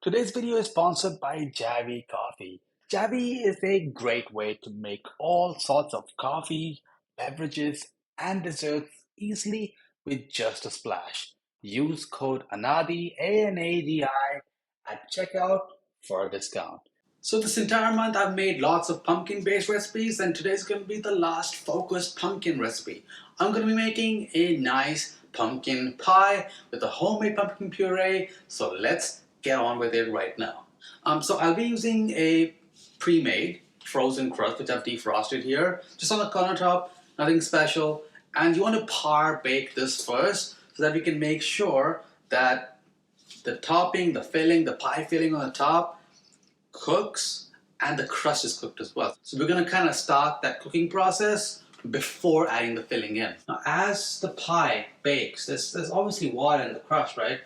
Today's video is sponsored by Javi Coffee. Javi is a great way to make all sorts of coffee, beverages, and desserts easily with just a splash. Use code ANADI, ANADI, at checkout for a discount. So this entire month I've made lots of pumpkin-based recipes, and today's going to be the last focused pumpkin recipe. I'm going to be making a nice pumpkin pie with a homemade pumpkin puree, so let's get on with it right now. So I'll be using a pre-made frozen crust which I've defrosted here, just on the countertop, nothing special. And you want to par bake this first so that we can make sure that the topping, the filling, the pie filling on the top cooks and the crust is cooked as well. So we're going to kind of start that cooking process before adding the filling in. Now as the pie bakes, there's obviously water in the crust, right?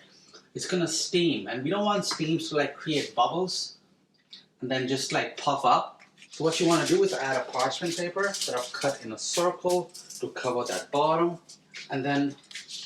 It's going to steam, and we don't want steams to like create bubbles and then just like puff up. So what you want to do is add a parchment paper that I've cut in a circle to cover that bottom, and then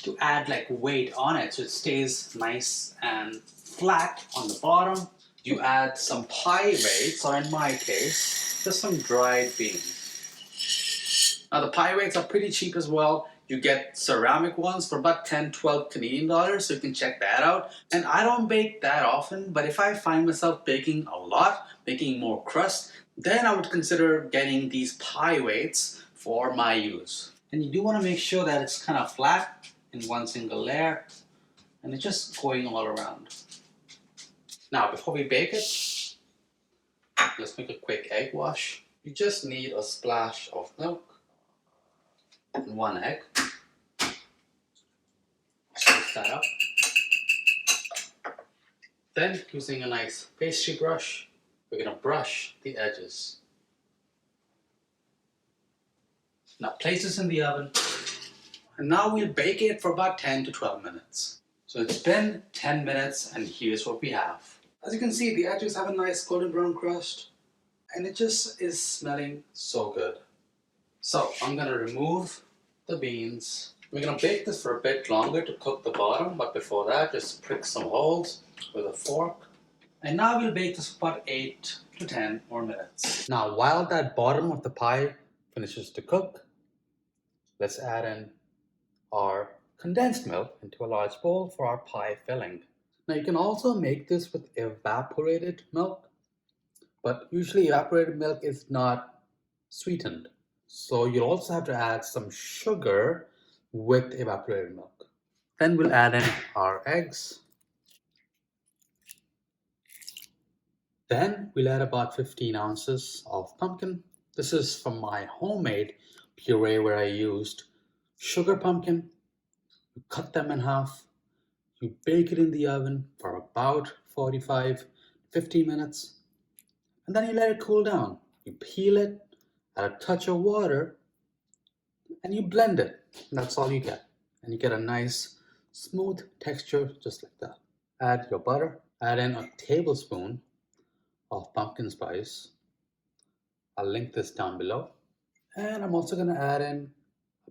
to add like weight on it so it stays nice and flat on the bottom. You add some pie weights, or in my case, just some dried beans. Now the pie weights are pretty cheap as well. You get ceramic ones for about 10-12 Canadian dollars, so you can check that out. And I don't bake that often, but if I find myself baking a lot, making more crust, then I would consider getting these pie weights for my use. And you do want to make sure that it's kind of flat in one single layer, and it's just going all around. Now, before we bake it, let's make a quick egg wash. You just need a splash of milk and one egg. Mix that up. Then, using a nice pastry brush, we're going to brush the edges. Now, place this in the oven. And now we'll bake it for about 10 to 12 minutes. So it's been 10 minutes, and here's what we have. As you can see, the edges have a nice golden brown crust, and it just is smelling so good. So I'm going to remove the beans. We're going to bake this for a bit longer to cook the bottom, but before that, just prick some holes with a fork. And now we'll bake this for about 8 to 10 more minutes. Now, while that bottom of the pie finishes to cook, let's add in our condensed milk into a large bowl for our pie filling. Now you can also make this with evaporated milk, but usually evaporated milk is not sweetened. So you'll also have to add some sugar with evaporated milk. Then we'll add in our eggs. Then we'll add about 15 ounces of pumpkin. This is from my homemade puree where I used sugar pumpkin. You cut them in half. You bake it in the oven for about 45-50 minutes, and then you let it cool down. You peel it, add a touch of water, and you blend it. And that's all you get. And you get a nice smooth texture just like that. Add your butter, add in a tablespoon of pumpkin spice. I'll link this down below. And I'm also going to add in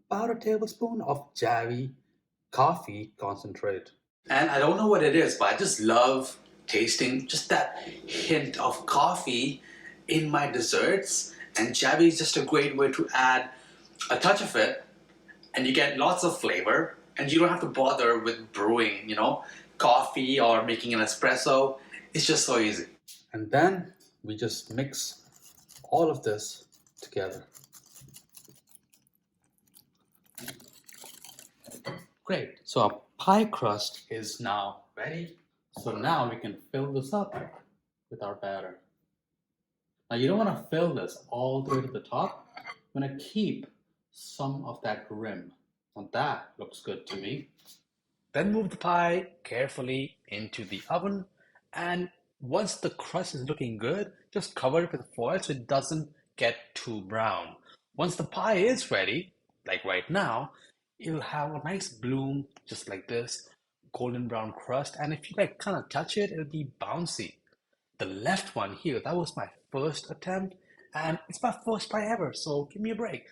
about a tablespoon of Javi coffee concentrate. And I don't know what it is, but I just love tasting just that hint of coffee in my desserts. And Javi is just a great way to add a touch of it, and you get lots of flavor, and you don't have to bother with brewing, coffee or making an espresso. It's just so easy. And then we just mix all of this together. Great. So our pie crust is now ready. So now we can fill this up with our batter. Now you don't want to fill this all the way to the top. I'm going to keep some of that rim. Now that looks good to me. Then move the pie carefully into the oven, and once the crust is looking good, just cover it with foil so it doesn't get too brown. Once the pie is ready, like right now, it'll have a nice bloom just like this, golden brown crust, and if you like kind of touch it, it'll be bouncy. The left one here, that was my first attempt, and it's my first pie ever, so give me a break.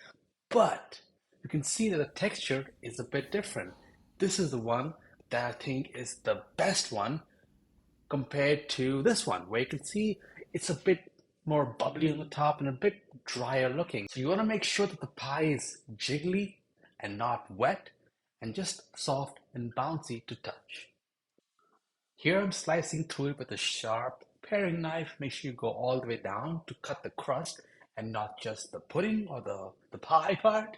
But you can see that the texture is a bit different. This is the one that I think is the best one compared to this one, where you can see it's a bit more bubbly on the top and a bit drier looking. So you want to make sure that the pie is jiggly and not wet and just soft and bouncy to touch. Here I'm slicing through it with a sharp paring knife. Make sure you go all the way down to cut the crust and not just the pudding or the pie part.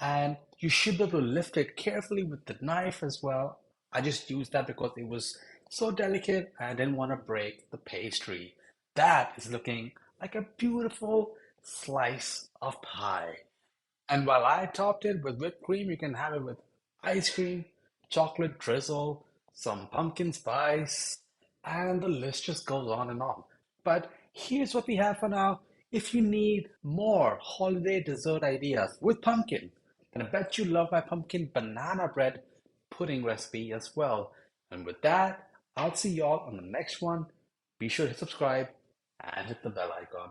And you should be able to lift it carefully with the knife as well. I just used that because it was so delicate and I didn't want to break the pastry. That is looking like a beautiful slice of pie. And while I topped it with whipped cream, you can have it with ice cream, chocolate drizzle, some pumpkin spice, and the list just goes on and on. But here's what we have for now. If you need more holiday dessert ideas with pumpkin, then I bet you love my pumpkin banana bread pudding recipe as well. And with that, I'll see y'all on the next one. Be sure to subscribe and hit the bell icon.